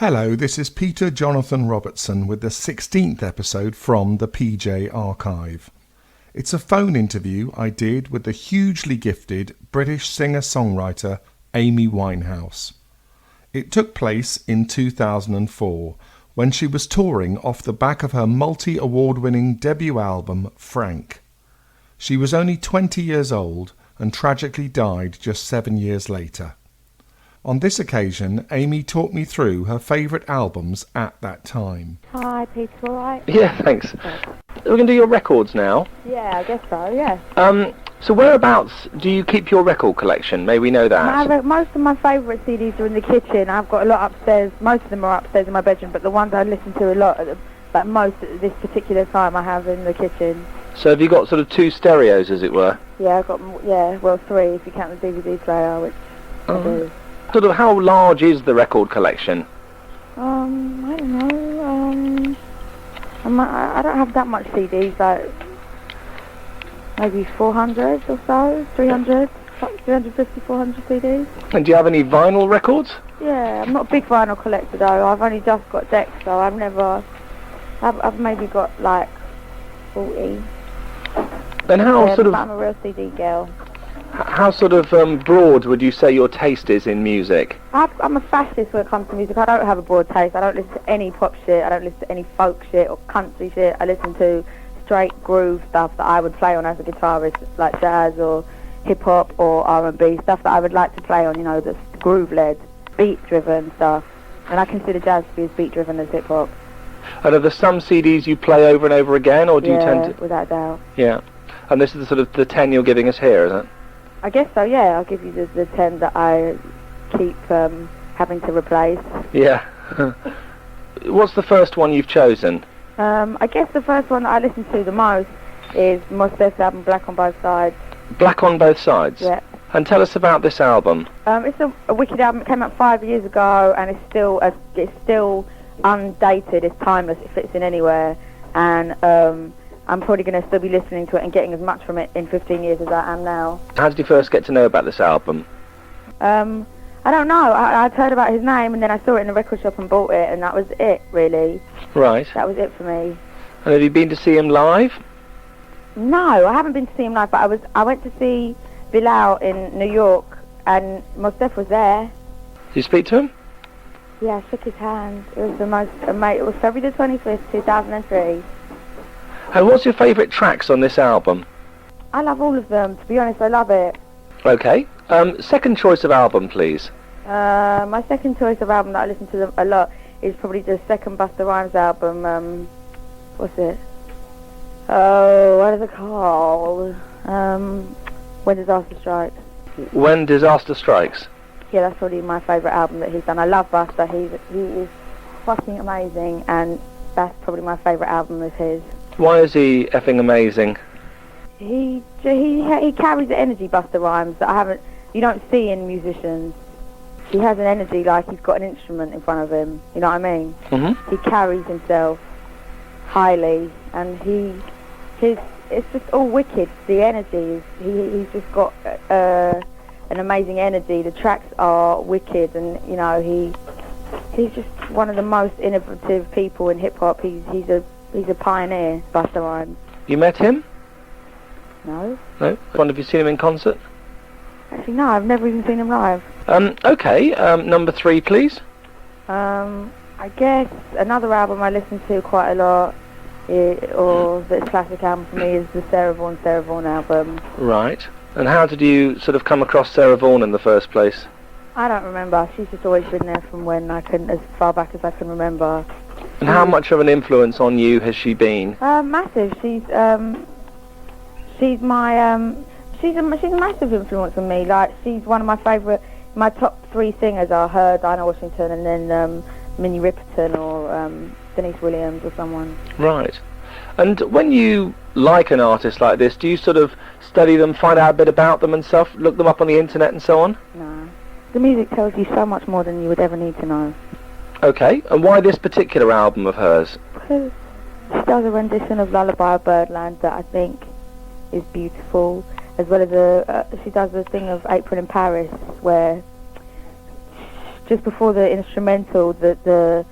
Hello, this is Peter Jonathan Robertson with the 16th episode from the PJ Archive. It's a phone interview I did with the hugely gifted British singer-songwriter Amy Winehouse. It took place in 2004 when she was touring off the back of her multi-award-winning debut album Frank. She was only 20 years old and tragically died just 7 years later. On this occasion, Amy talked me through her favourite albums at that time. Hi, Peter, all right? Yeah, thanks. We're going to do your records now. Yeah, I guess so, yeah. So whereabouts do you keep your record collection? May we know that? Most of my favourite CDs are in the kitchen. I've got a lot upstairs. Most of them are upstairs in my bedroom, but the ones I listen to a lot, but most at this particular time, I have in the kitchen. So have you got sort of two stereos, as it were? Yeah, I've got, three, if you count the DVD player, which I do. Sort of how large is the record collection? I don't know. I don't have that much CDs, like maybe 400 or so, 300, 350, 400 CDs. And do you have any vinyl records? Yeah, I'm not a big vinyl collector though. I've only just got decks, so I've maybe got like 40. And how sort of... I'm a real CD girl. How sort of broad would you say your taste is in music? I'm a fascist when it comes to music. I don't have a broad taste. I don't listen to any pop shit. I don't listen to any folk shit or country shit. I listen to straight groove stuff that I would play on as a guitarist, like jazz or hip-hop or R&B, stuff that I would like to play on, that's groove-led, beat-driven stuff. And I consider jazz to be as beat-driven as hip-hop. And are there some CDs you play over and over again, or do you tend to... Yeah, without doubt. Yeah. And this is the sort of the 10 you're giving us here, is it? I guess so, yeah. I'll give you the 10 that I keep having to replace. Yeah. What's the first one you've chosen? I guess the first one that I listen to the most is Mos Def's album Black on Both Sides. Black on Both Sides? Yeah. And tell us about this album. It's a wicked album. It came out 5 years ago, and it's still undated. It's timeless. It fits in anywhere. And I'm probably going to still be listening to it and getting as much from it in 15 years as I am now. How did you first get to know about this album? I don't know. I'd heard about his name, and then I saw it in the record shop and bought it, and that was it, really. Right. That was it for me. And have you been to see him live? No, I haven't been to see him live, but I went to see Bilal in New York, and Mos Def was there. Did you speak to him? Yeah, I shook his hand. It was the most amazing. It was February the 25th, 2003. And what's your favourite tracks on this album? I love all of them, to be honest. I love it. Okay. Second choice of album, please. My second choice of album that I listen to a lot is probably the second Busta Rhymes album. What's it? Oh, what is it called? When Disaster Strikes. When Disaster Strikes? Yeah, that's probably my favourite album that he's done. I love Busta. He is fucking amazing, and that's probably my favourite album of his. Why is he effing amazing? He carries the energy, Busta Rhymes, that you don't see in musicians. He has an energy like he's got an instrument in front of him. You know what I mean? Mm-hmm. He carries himself highly, and it's just all wicked. The energy he's just got an amazing energy. The tracks are wicked, and he's just one of the most innovative people in hip hop. He's a pioneer, Busta Rhymes. You met him? No. No? Have you seen him in concert? Actually, no, I've never even seen him live. Okay, number 3, please. I guess another album I listen to quite a lot, or the classic album for me, is the Sarah Vaughan album. Right. And how did you sort of come across Sarah Vaughan in the first place? I don't remember. She's just always been there from as far back as I can remember. And how much of an influence on you has she been? Massive. She's a massive influence on me. Like, she's one of my favourite. My top 3 singers are her, Dinah Washington, and then Minnie Riperton or Denise Williams or someone. Right. And when you like an artist like this, do you sort of study them, find out a bit about them and stuff, look them up on the internet and so on? No. The music tells you so much more than you would ever need to know. Okay. And why this particular album of hers? Because she does a rendition of Lullaby of Birdland that I think is beautiful, as well as she does the thing of April in Paris, where just before the instrumental, the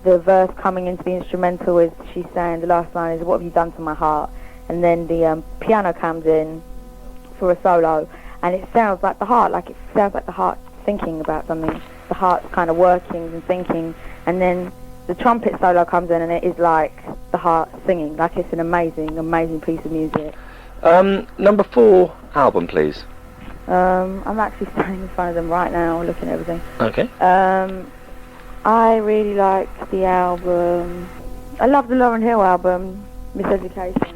verse coming into the instrumental is she's saying, the last line is, "What have you done to my heart?" And then the piano comes in for a solo, and it sounds like the heart, thinking about something. The heart's kind of working and thinking, and then the trumpet solo comes in, and it is like the heart singing. Like, it's an amazing, amazing piece of music. Number 4 album, please. I'm actually standing in front of them right now, looking at everything. Okay. I really like the album. I love the Lauryn Hill album, Miseducation.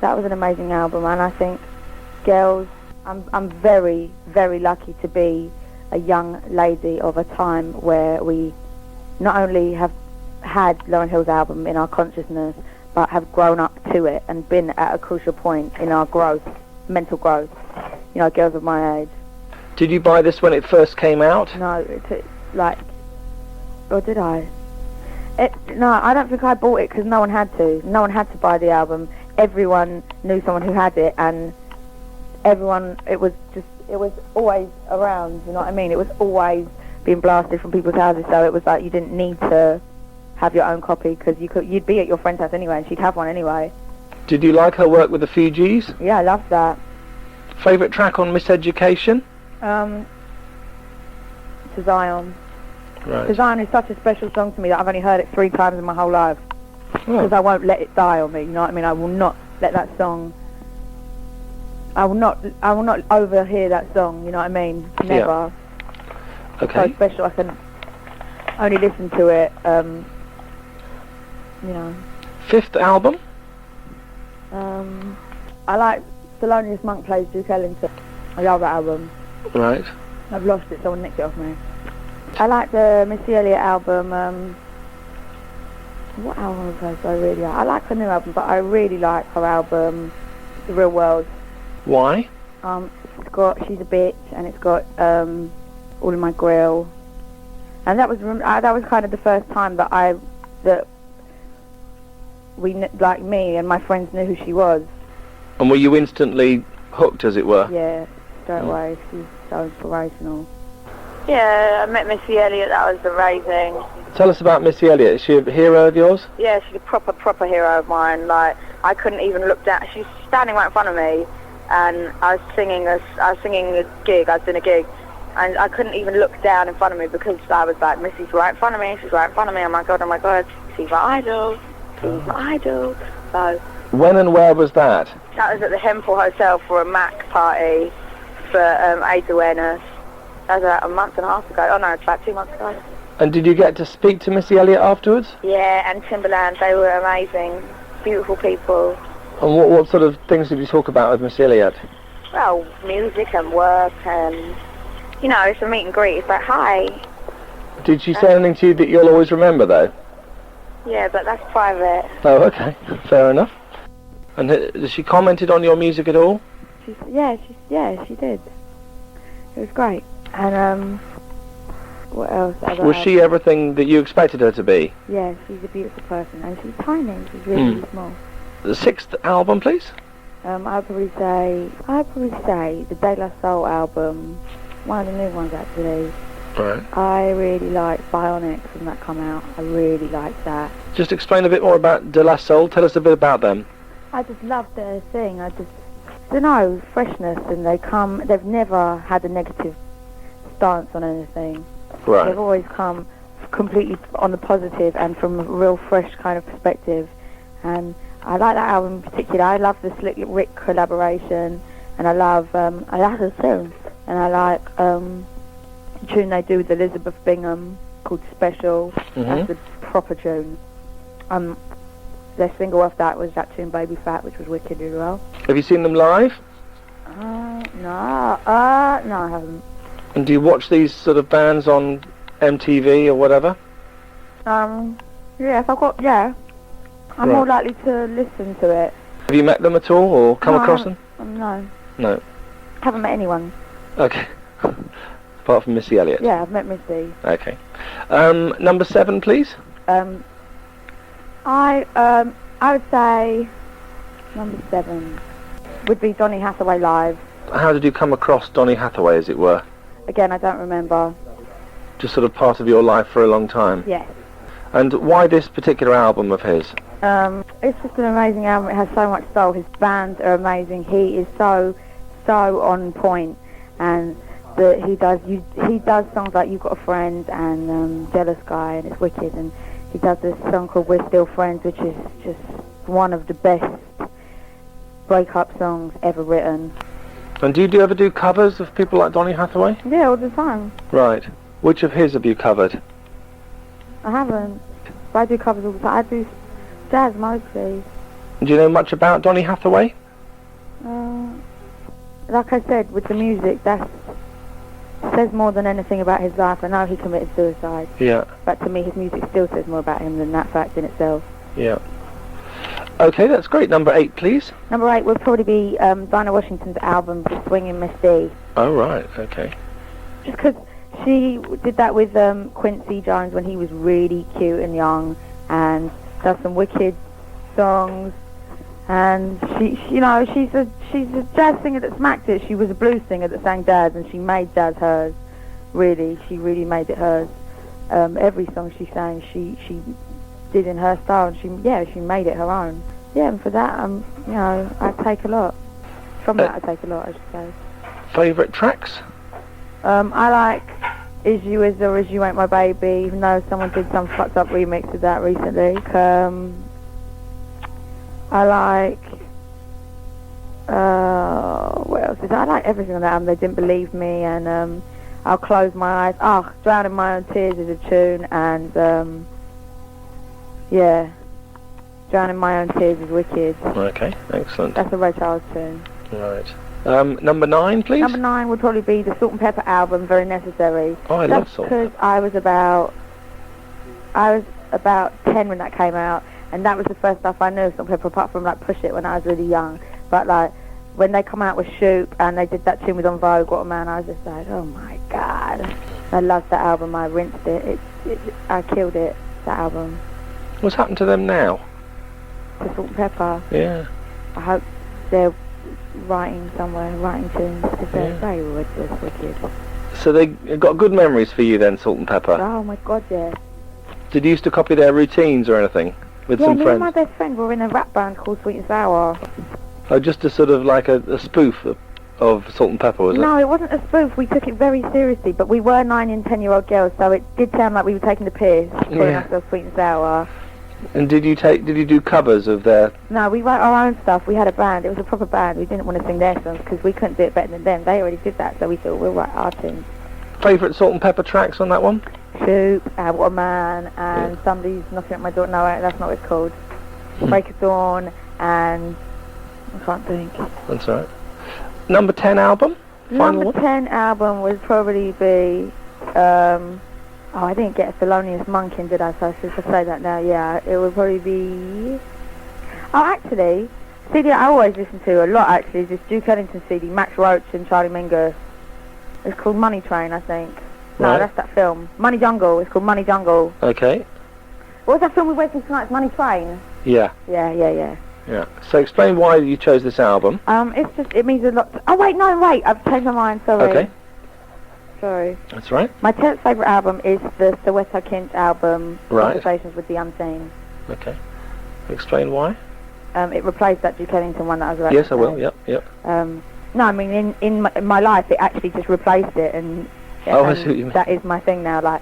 That was an amazing album, and I think girls, I'm very, very lucky to be a young lady of a time where we not only have had Lauryn Hill's album in our consciousness, but have grown up to it and been at a crucial point in our growth, mental growth. You know, girls of my age. Did you buy this when it first came out? No, or did I? No, I don't think I bought it because no one had to. No one had to buy the album. Everyone knew someone who had it, and it was always around, you know what I mean? It was always being blasted from people's houses, so it was like you didn't need to have your own copy because you'd be at your friend's house anyway, and she'd have one anyway. Did you like her work with the Fugees? Yeah, I loved that. Favourite track on Miseducation? To Zion. Right. To Zion is such a special song to me that I've only heard it 3 times in my whole life. Because I won't let it die on me, you know what I mean? I will not let that song... I will not overhear that song, you know what I mean? Never. Yeah. Okay. So special, I can only listen to it, you know. 5th album? I like Thelonious Monk Plays Duke Ellington. I love that album. Right. I've lost it, someone nicked it off me. I like the Missy Elliott album. What album do I really like? I like her new album, but I really like her album, The Real World. Why? It's got She's a Bitch, and it's got All in My Grill, and that was kind of the first time that me and my friends knew who she was. And were you instantly hooked, as it were? Yeah, straight away. She's so inspirational. Yeah, I met Missy Elliott. That was amazing. Tell us about Missy Elliott. Is she a hero of yours? Yeah, she's a proper hero of mine. Like, I couldn't even look down. She was standing right in front of me, and I was singing a gig. I was doing a gig, and I couldn't even look down in front of me because I was like, Missy's right in front of me. She's right in front of me. Oh my god, she's my idol. She's my idol. So. When and where was that? That was at the Hempel Hotel for a MAC party for AIDS awareness. That was about a month and a half ago. Oh no, it's about 2 months ago. And did you get to speak to Missy Elliott afterwards? Yeah, and Timberland. They were amazing, beautiful people. And what sort of things did you talk about with Missy Elliott? Well, music and work, and you know, it's a meet and greet. It's like, hi. Did she say anything to you that you'll always remember, though? Yeah, but that's private. Oh, okay, fair enough. And has she commented on your music at all? Yeah, she did. It was great. And what else? Was she everything that you expected her to be? Yeah, she's a beautiful person, and she's tiny. She's really small. The 6th album, please. I'd probably say the De La Soul album, one of the new ones actually. Right. I really like Bionics when that come out. I really like that. Just explain a bit more about De La Soul. Tell us a bit about them. I just love their thing. I don't know, freshness, and they've never had a negative stance on anything. Right. They've always come completely on the positive and from a real fresh kind of perspective. And I like that album in particular. I love the Slick Rick collaboration, and I like the tune. And I like the tune they do with Elizabeth Bingham called Special. That's a proper tune. Their single off that was that tune Baby Fat, which was wicked as well. Have you seen them live? No, I haven't. And do you watch these sort of bands on MTV or whatever? Yeah, I'm more likely to listen to it. Have you met them at all, or come across them? No. No. Haven't met anyone. Okay. Apart from Missy Elliott? Yeah, I've met Missy. Okay. Number 7, please. I would say number 7 would be Donny Hathaway live. How did you come across Donny Hathaway, as it were? Again, I don't remember. just sort of part of your life for a long time. Yes. And why this particular album of his? It's just an amazing album. It has so much soul. His bands are amazing. He is so on point, and he does songs like You've Got a Friend and Jealous Guy, and it's wicked. And he does this song called We're Still Friends, which is just one of the best breakup songs ever written. And do you ever do covers of people like Donny Hathaway? Yeah, all the time. Right. Which of his have you covered? I haven't. But I do covers all the time. I do jazz mostly. Do you know much about Donny Hathaway? Like I said, with the music, that says more than anything about his life. I know he committed suicide. Yeah. But to me, his music still says more about him than that fact in itself. Yeah. Okay, that's great. Number 8, please. Number 8 would probably be Dinah Washington's album, Swingin' Miss D. Oh, right. Okay. Just because she did that with Quincy Jones when he was really cute and young, and does some wicked songs. And she's a jazz singer that smacked it. She was a blues singer that sang jazz, and she made jazz hers. Really, she really made it hers. Every song she sang, she did in her style, and she made it her own. Yeah, and for that, I take a lot. From that, I take a lot, I should say. Favourite tracks? I like Is You Is or Is You Ain't My Baby, even though someone did some fucked up remix of that recently. I like, what else is that? I like everything on that album. They Didn't Believe Me, and I'll Close My Eyes. Drown in My Own Tears is a tune, and yeah, Drown in My Own Tears is wicked. Okay, excellent. That's a Ray Charles tune. Right. Number 9, please. Number 9 would probably be the Salt and Pepper album, Very Necessary. Oh, I love Salt and Pepper. Because I was about 10 when that came out, and that was the first stuff I knew of Salt and Pepper, apart from like Push It when I was really young. But like when they come out with Shoop and they did that tune with On Vogue, What a Man, I was just like, oh my god, I loved that album. I rinsed it. I killed it. That album. What's happened to them now? The Salt and Pepper. Yeah. I hope they're writing tunes, because they're very wicked. So they got good memories for you then, Salt and Pepper? Oh my god, yeah. Did you used to copy their routines or anything with some me friends? and my best friend were in a rap band called Sweet and Sour. Oh, just a sort of like a spoof of Salt and Pepper, was it? No, it wasn't a spoof. We took it very seriously, but we were 9 and 10-year-old girls, so it did sound like we were taking the piss, calling ourselves Sweet and Sour. And did you do covers of their... No, we wrote our own stuff. We had a band. It was a proper band. We didn't want to sing their songs because we couldn't do it better than them. They already did that, so we thought we'll write our tunes. Favourite Salt and Pepper tracks on that one? Shoop, What a Man, and Somebody's Knocking at My Door. No, that's not what it's called. Break of Dawn, and I can't think. That's all right. Number 10 album? Number 10 album would probably be... I didn't get a Thelonious Monk in, did I? So I should say that now. Yeah, it would probably be... Oh, actually, CD I always listen to a lot, actually, is this Duke Ellington CD, Max Roach and Charlie Mingus. It's called Money Train, I think. No, Right. that's that film. Money Jungle. It's called Money Jungle. Okay. What was that film we went to tonight? Money Train? Yeah. Yeah. Yeah. So explain why you chose this album. It's just, it means a lot to... Oh, wait, I've changed my mind, sorry. Okay. Sorry. That's right. My 10th favourite album is the Soweto Kinch album, Right. Conversations with the Unseen. Okay. Explain why. It replaced that Duke Ellington one that I was about Yes, to I say. will. Yep. No, I mean, in my life, it actually just replaced it, and, I see what you mean. that is my thing now. Like,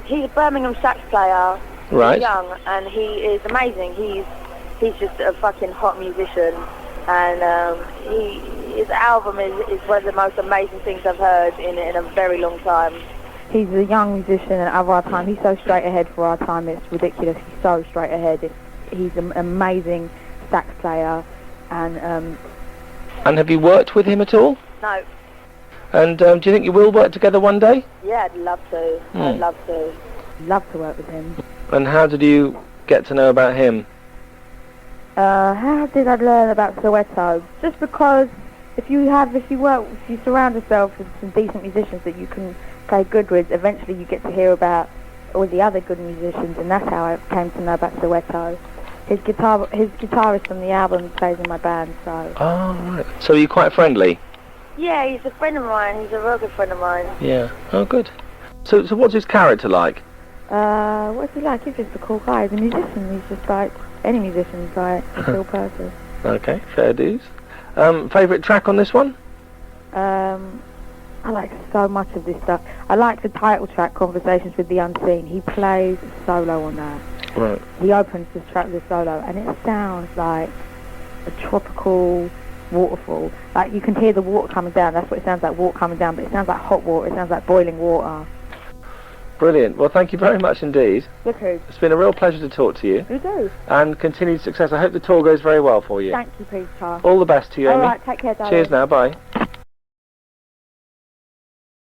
he's a Birmingham sax player. Right. He's young, and he is amazing. He's just a fucking hot musician, and his album is one of the most amazing things I've heard in a very long time. He's a young musician and of our time. He's so straight ahead for our time. It's ridiculous. He's so straight ahead. He's an amazing sax player, and have you worked with him at all? no. And do you think you will work together one day? Yeah, I'd love to. I'd love to. Love to work with him. And how did you get to know about him? How did I learn about Soweto? Just because if you surround yourself with some decent musicians that you can play good with, eventually you get to hear about all the other good musicians, and that's how I came to know about Soweto. His guitarist from the album plays in my band, so... Oh, right. So are you quite friendly? Yeah, he's a friend of mine. He's a real good friend of mine. Yeah. Oh, good. So what's his character like? What's he like? He's just a cool guy. He's a musician. He's just like any musician. He's like a chill person. Okay, fair dues. Favourite track on this one? I like so much of this stuff. I like the title track, Conversations with the Unseen. He plays solo on that. Right. He opens this track with a solo, and it sounds like a tropical waterfall. Like you can hear the water coming down. That's what it sounds like, water coming down. But it sounds like hot water. It sounds like boiling water. Brilliant. Well, thank you very much indeed. Look who. It's been a real pleasure to talk to you. You do. And continued success. I hope the tour goes very well for you. Thank you, Peter. All the best to you, Amy. All right, take care, darling. Cheers now. Bye.